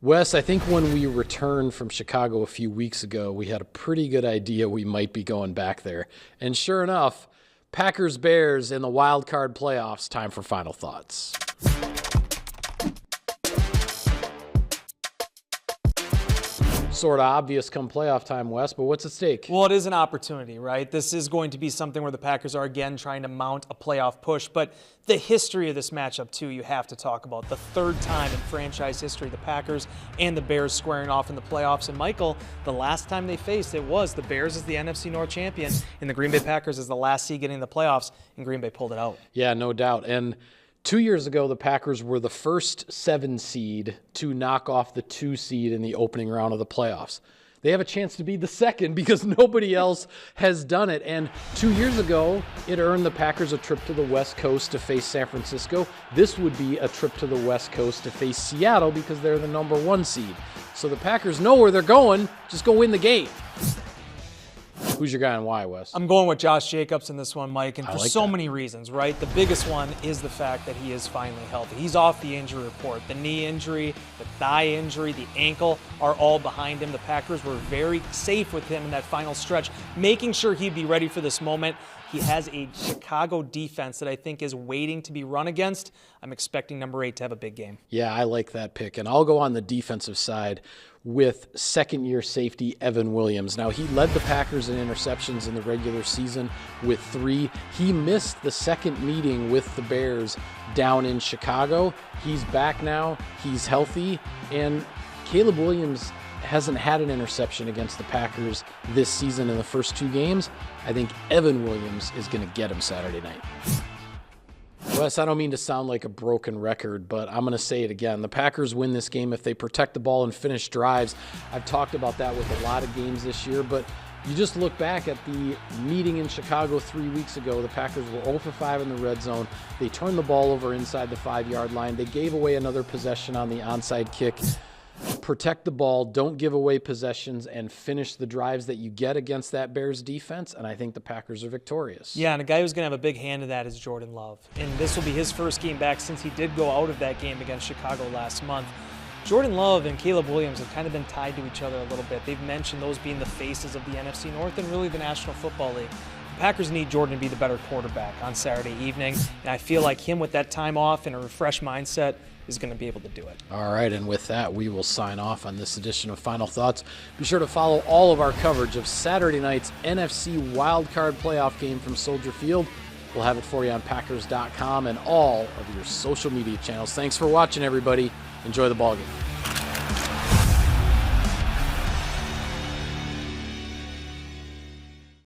Wes, I think when we returned from Chicago a few weeks ago, we had a pretty good idea we might be going back there. And sure enough, Packers-Bears in the wild card playoffs. Time for final thoughts. Sort of obvious come playoff time, Wes, but what's at stake? Well, it is an opportunity, right? This is going to be something where the Packers are again trying to mount a playoff push, but the history of this matchup, too, you have to talk about. The third time in franchise history, the Packers and the Bears squaring off in the playoffs. And, Michael, the last time they faced, it was the Bears as the NFC North champion and the Green Bay Packers as the last seed getting the playoffs, and Green Bay pulled it out. Yeah, no doubt. And 2 years ago, the Packers were the first 7 seed to knock off the 2 seed in the opening round of the playoffs. They have a chance to be the second because nobody else has done it. And 2 years ago, it earned the Packers a trip to the West Coast to face San Francisco. This would be a trip to the West Coast to face Seattle because they're the number 1 seed. So the Packers know where they're going. Just go win the game. Who's your guy and why, Wes? I'm going with Josh Jacobs in this one, Mike, and for so many reasons, right? The biggest one is the fact that he is finally healthy. He's off the injury report. The knee injury, the thigh injury, the ankle are all behind him. The Packers were very safe with him in that final stretch, making sure he'd be ready for this moment. He has a Chicago defense that I think is waiting to be run against. I'm expecting number 8 to have a big game. Yeah, I like that pick. And I'll go on the defensive side with second-year safety Evan Williams. Now, he led the Packers in interceptions in the regular season with 3. He missed the second meeting with the Bears down in Chicago. He's back now. He's healthy. And Caleb Williams hasn't had an interception against the Packers this season in the first 2 games. I think Evan Williams is going to get him Saturday night. Wes, I don't mean to sound like a broken record, but I'm going to say it again. The Packers win this game if they protect the ball and finish drives. I've talked about that with a lot of games this year, but you just look back at the meeting in Chicago 3 weeks ago. The Packers were 0 for 5 in the red zone. They turned the ball over inside the 5-yard line. They gave away another possession on the onside kick. Protect the ball, don't give away possessions, and finish the drives that you get against that Bears defense, and I think the Packers are victorious. Yeah, and a guy who's going to have a big hand in that is Jordan Love. And this will be his first game back since he did go out of that game against Chicago last month. Jordan Love and Caleb Williams have kind of been tied to each other a little bit. They've mentioned those being the faces of the NFC North and really the National Football League. The Packers need Jordan to be the better quarterback on Saturday evening, and I feel like him with that time off and a refreshed mindset is going to be able to do it. All right, and with that, we will sign off on this edition of Final Thoughts. Be sure to follow all of our coverage of Saturday night's NFC wildcard playoff game from Soldier Field. We'll have it for you on Packers.com and all of your social media channels. Thanks for watching, everybody. Enjoy the ballgame.